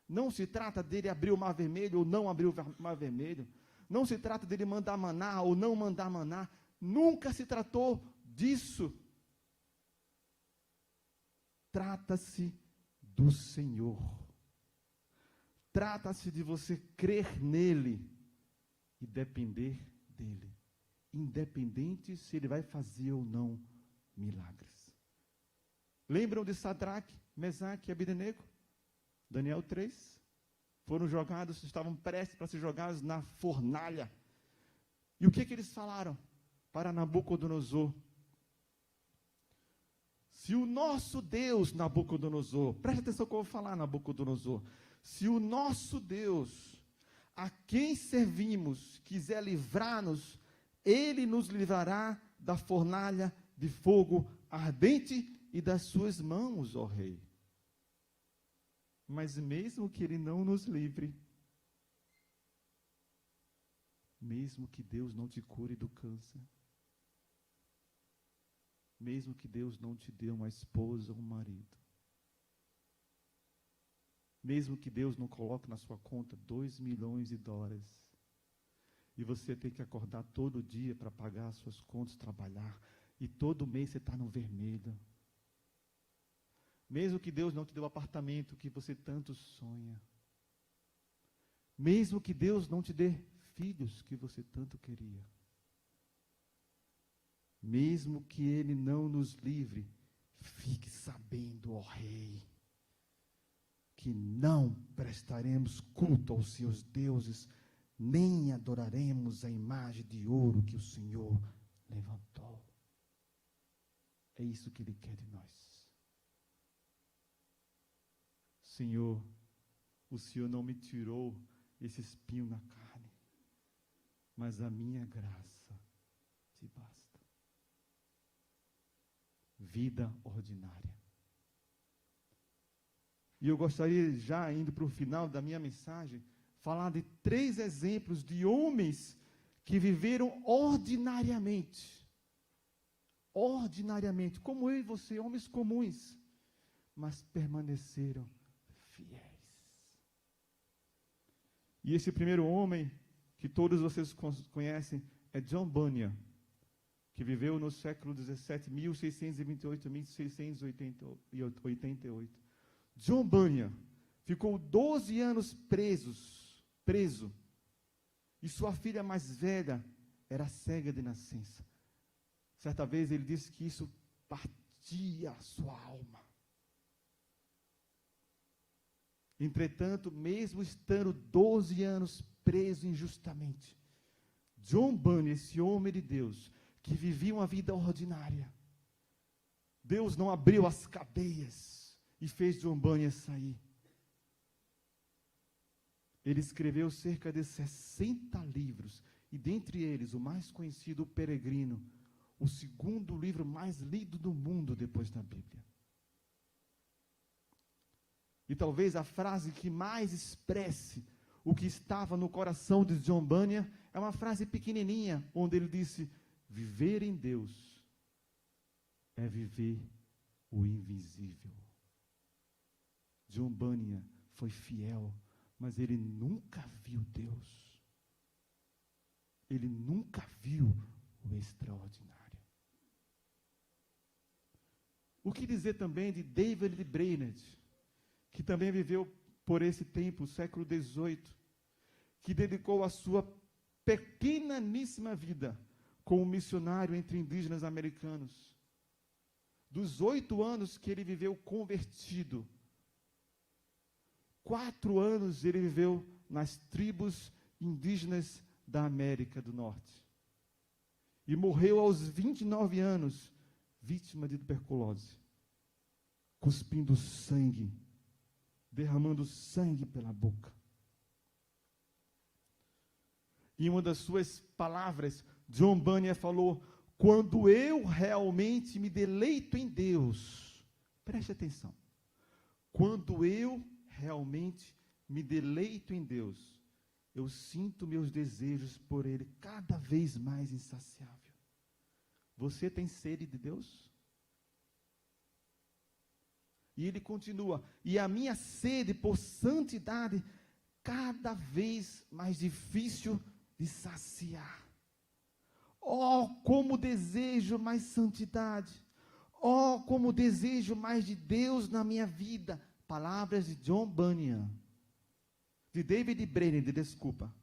[SPEAKER 1] Não se trata dele abrir o mar vermelho ou não abrir o mar vermelho, não se trata dele mandar maná ou não mandar maná, nunca se tratou disso. Trata-se do Senhor. Trata-se de você crer nele e depender dele, independente se ele vai fazer ou não milagres. Lembram de Sadraque, Mesaque e Abdenego? Daniel 3. Foram jogados, estavam prestes para ser jogados na fornalha. E o que eles falaram para Nabucodonosor? Se o nosso Deus, Nabucodonosor, preste atenção que eu vou falar, Nabucodonosor. Se o nosso Deus, a quem servimos, quiser livrar-nos, Ele nos livrará da fornalha de fogo ardente e das suas mãos, ó Rei. Mas mesmo que Ele não nos livre, mesmo que Deus não te cure do câncer, mesmo que Deus não te dê uma esposa ou um marido, mesmo que Deus não coloque na sua conta $2 milhões, e você tem que acordar todo dia para pagar as suas contas, trabalhar, e todo mês você está no vermelho, mesmo que Deus não te dê o apartamento que você tanto sonha, mesmo que Deus não te dê filhos que você tanto queria, mesmo que Ele não nos livre, fique sabendo, ó Rei, que não prestaremos culto aos seus deuses, nem adoraremos a imagem de ouro que o Senhor levantou. É isso que Ele quer de nós. Senhor, o Senhor não me tirou esse espinho na carne, mas a minha graça te basta. Vida ordinária. E eu gostaria, já indo para o final da minha mensagem, falar de 3 exemplos de homens que viveram ordinariamente. Ordinariamente, como eu e você, homens comuns, mas permaneceram fiéis. E esse primeiro homem, que todos vocês conhecem, é John Bunyan, que viveu no século XVII, 1628 a 1688. John Bunyan ficou 12 anos preso, e sua filha mais velha era cega de nascença. Certa vez ele disse que isso partia a sua alma. Entretanto, mesmo estando 12 anos preso injustamente, John Bunyan, esse homem de Deus, que vivia uma vida ordinária, Deus não abriu as cadeias e fez John Bunyan sair. Ele escreveu cerca de 60 livros, e dentre eles, o mais conhecido, O Peregrino, o segundo livro mais lido do mundo depois da Bíblia. E talvez a frase que mais expresse o que estava no coração de John Bunyan é uma frase pequenininha, onde ele disse: viver em Deus é viver o invisível. John Bunyan foi fiel, mas ele nunca viu Deus. Ele nunca viu o extraordinário. O que dizer também de David Brainerd, que também viveu por esse tempo, o século XVIII, que dedicou a sua pequenaníssima vida como missionário entre indígenas americanos. Dos 8 anos que ele viveu convertido, 4 anos ele viveu nas tribos indígenas da América do Norte. E morreu aos 29 anos, vítima de tuberculose, cuspindo sangue, derramando sangue pela boca. Em uma das suas palavras, John Bunyan falou: quando eu realmente me deleito em Deus, preste atenção, quando eu realmente me deleito em Deus, eu sinto meus desejos por Ele cada vez mais insaciável. Você tem sede de Deus? E ele continua: e a minha sede por santidade cada vez mais difícil de saciar. Oh, como desejo mais santidade. Oh, como desejo mais de Deus na minha vida. Palavras de John Bunyan. De David Brainerd, desculpa.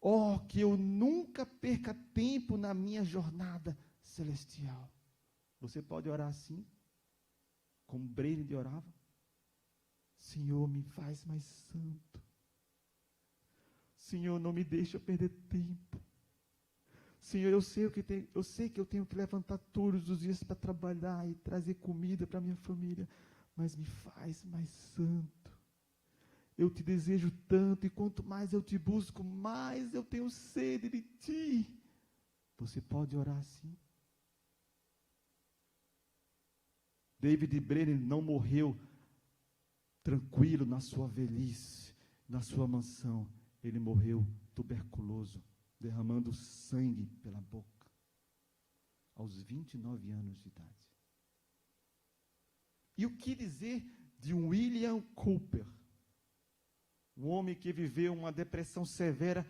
[SPEAKER 1] Oh, que eu nunca perca tempo na minha jornada celestial. Você pode orar assim? Como Brainerd orava? Senhor, me faz mais santo. Senhor, não me deixa perder tempo. Senhor, eu sei que eu tenho que levantar todos os dias para trabalhar e trazer comida para minha família, mas me faz mais santo. Eu te desejo tanto, e quanto mais eu te busco, mais eu tenho sede de ti. Você pode orar assim? David Brainerd não morreu tranquilo na sua velhice, na sua mansão. Ele morreu tuberculoso, derramando sangue pela boca, aos 29 anos de idade. E o que dizer de William Cowper, um homem que viveu uma depressão severa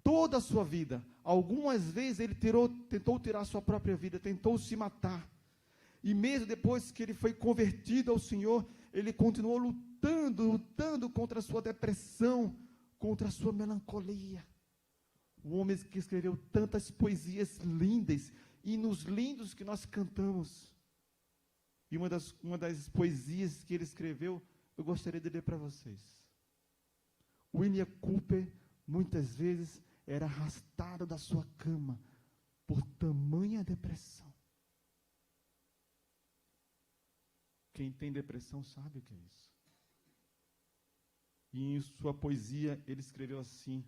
[SPEAKER 1] toda a sua vida? Algumas vezes ele tentou tirar sua própria vida, tentou se matar. E mesmo depois que ele foi convertido ao Senhor, ele continuou lutando contra a sua depressão, contra a sua melancolia. Um homem que escreveu tantas poesias lindas, hinos lindos que nós cantamos. E uma das poesias que ele escreveu, eu gostaria de ler para vocês. William Cowper, muitas vezes, era arrastado da sua cama por tamanha depressão. Quem tem depressão sabe o que é isso. E em sua poesia ele escreveu assim: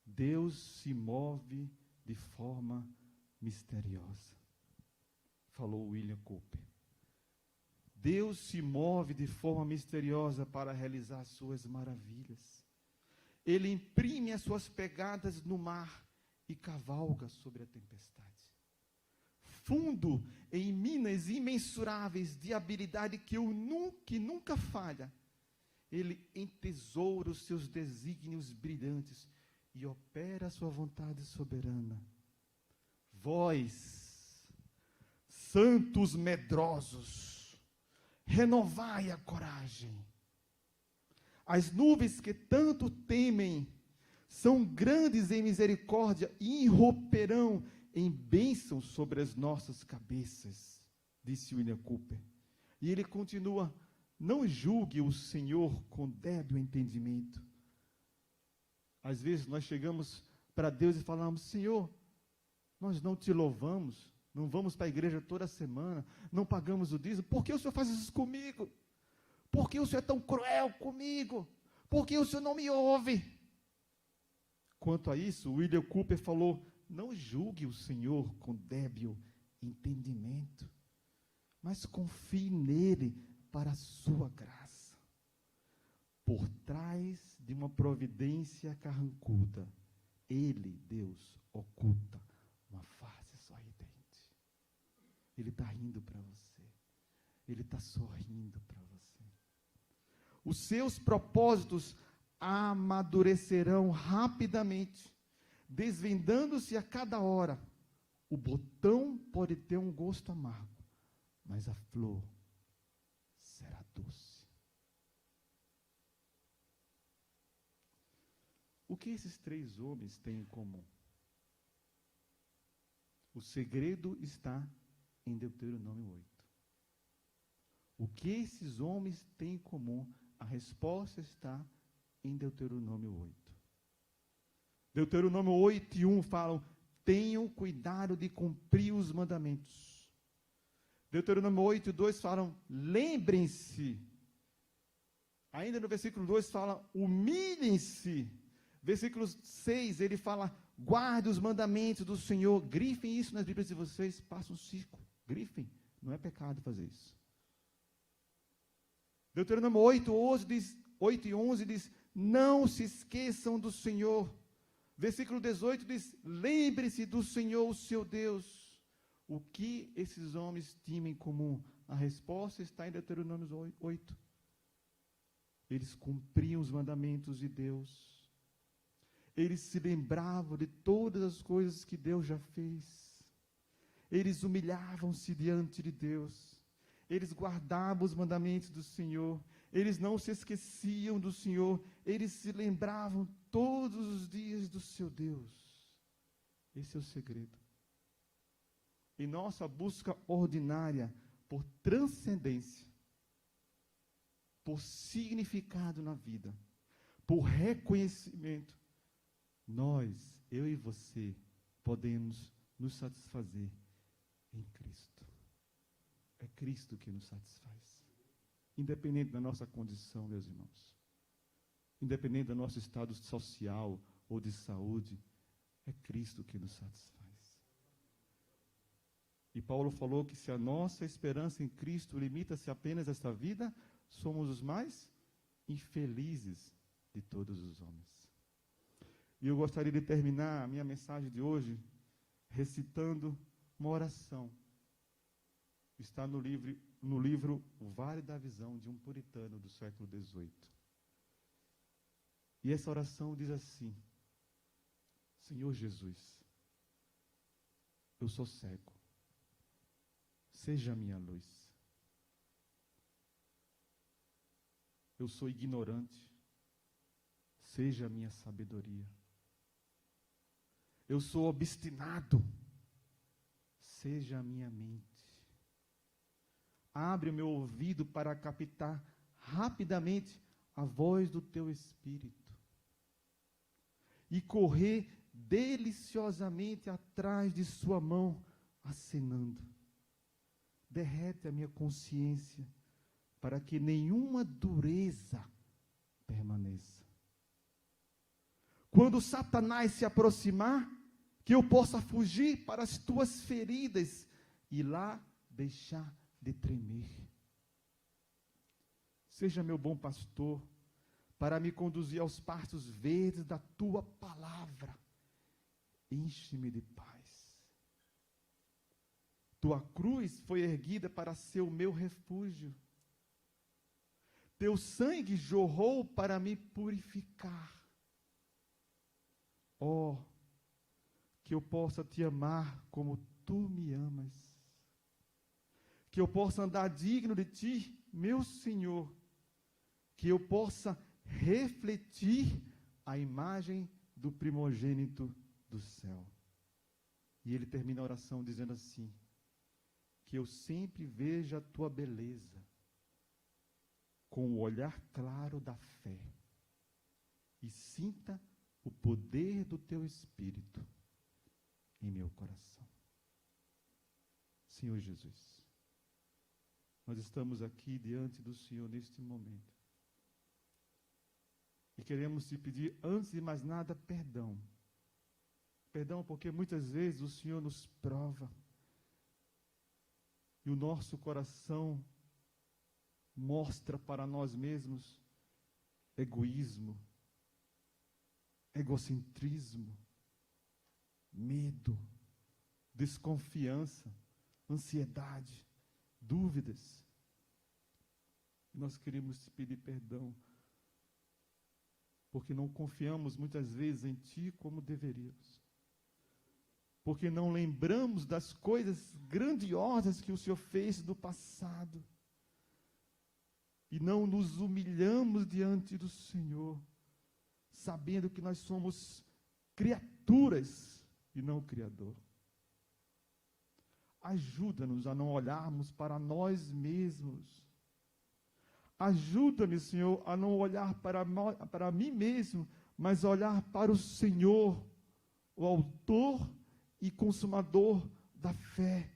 [SPEAKER 1] Deus se move de forma misteriosa. Falou William Cooper. Deus se move de forma misteriosa para realizar suas maravilhas. Ele imprime as suas pegadas no mar e cavalga sobre a tempestade. Fundo em minas imensuráveis de habilidade que nunca falha, ele entesoura os seus desígnios brilhantes e opera a sua vontade soberana. Vós, santos medrosos, renovai a coragem. As nuvens que tanto temem são grandes em misericórdia e irromperão em bênçãos sobre as nossas cabeças, disse William Cooper. E ele continua: não julgue o Senhor com débil entendimento. Às vezes nós chegamos para Deus e falamos: Senhor, nós não te louvamos, não vamos para a igreja toda semana, não pagamos o dízimo, por que o Senhor faz isso comigo? Por que o Senhor é tão cruel comigo? Por que o Senhor não me ouve? Quanto a isso, William Cooper falou: não julgue o Senhor com débil entendimento, mas confie nele para a sua graça. Por trás de uma providência carrancuda, ele, Deus, oculta uma face sorridente. Ele está rindo para você. Ele está sorrindo para você. Os seus propósitos amadurecerão rapidamente, desvendando-se a cada hora. O botão pode ter um gosto amargo, mas a flor será doce. O que esses três homens têm em comum? O segredo está em Deuteronômio 8. O que esses homens têm em comum? A resposta está em Deuteronômio 8. Deuteronômio 8:1 falam: tenham cuidado de cumprir os mandamentos. Deuteronômio 8:2 falam: lembrem-se. Ainda no versículo 2 fala: humilhem-se. Versículo 6, ele fala: guarde os mandamentos do Senhor. Grifem isso nas Bíblias de vocês, passem um círculo. Grifem, não é pecado fazer isso. Deuteronômio 8:11 diz: não se esqueçam do Senhor. Versículo 18 diz: lembre-se do Senhor, o seu Deus. O que esses homens tinham em comum? A resposta está em Deuteronômio 8. Eles cumpriam os mandamentos de Deus. Eles se lembravam de todas as coisas que Deus já fez. Eles humilhavam-se diante de Deus. Eles guardavam os mandamentos do Senhor. Eles não se esqueciam do Senhor. Eles se lembravam todos os dias do seu Deus. Esse é o segredo. Em nossa busca ordinária por transcendência, por significado na vida, por reconhecimento, nós, eu e você, podemos nos satisfazer em Cristo. É Cristo que nos satisfaz. Independente da nossa condição, meus irmãos. Independente do nosso estado social ou de saúde, é Cristo que nos satisfaz. E Paulo falou que se a nossa esperança em Cristo limita-se apenas a esta vida, somos os mais infelizes de todos os homens. E eu gostaria de terminar a minha mensagem de hoje recitando uma oração. Está no livro O Vale da Visão, de um puritano do século XVIII. E essa oração diz assim: Senhor Jesus, eu sou cego, seja a minha luz. Eu sou ignorante, seja a minha sabedoria. Eu sou obstinado, seja a minha mente. Abre o meu ouvido para captar rapidamente a voz do teu Espírito e correr deliciosamente atrás de sua mão, acenando. Derrete a minha consciência para que nenhuma dureza permaneça. Quando Satanás se aproximar, que eu possa fugir para as tuas feridas e lá deixar de tremer. Seja meu bom pastor, para me conduzir aos pastos verdes da tua palavra. Enche-me de paz. Tua cruz foi erguida para ser o meu refúgio. Teu sangue jorrou para me purificar. Oh, que eu possa te amar como tu me amas. Que eu possa andar digno de ti, meu Senhor. Que eu possa refletir a imagem do primogênito do céu. E ele termina a oração dizendo assim: que eu sempre veja a tua beleza com o olhar claro da fé e sinta o poder do teu Espírito em meu coração. Senhor Jesus, nós estamos aqui diante do Senhor neste momento. E queremos te pedir, antes de mais nada, perdão. Perdão porque muitas vezes o Senhor nos prova. E o nosso coração mostra para nós mesmos egoísmo, egocentrismo, medo, desconfiança, ansiedade, dúvidas. Nós queremos te pedir perdão, porque não confiamos muitas vezes em Ti como deveríamos. Porque não lembramos das coisas grandiosas que o Senhor fez no passado. E não nos humilhamos diante do Senhor, sabendo que nós somos criaturas e não o Criador. Ajuda-nos a não olharmos para nós mesmos. Ajuda-me, Senhor, a não olhar para mim mesmo, mas olhar para o Senhor, o autor e consumador da fé.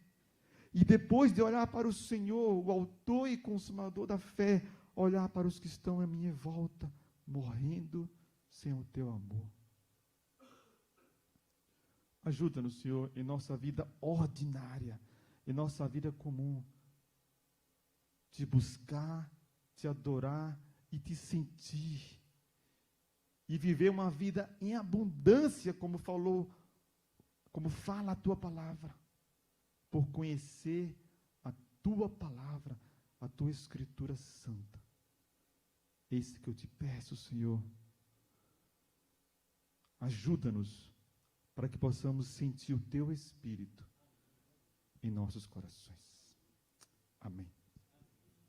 [SPEAKER 1] E depois de olhar para o Senhor, o autor e consumador da fé, olhar para os que estão à minha volta, morrendo sem o teu amor. Ajuda-nos, Senhor, em nossa vida ordinária, em nossa vida comum, te buscar, te adorar e te sentir. E viver uma vida em abundância, como fala a tua palavra. Por conhecer a tua palavra, a tua Escritura Santa. Eis que eu te peço, Senhor. Ajuda-nos para que possamos sentir o teu Espírito em nossos corações. Amém.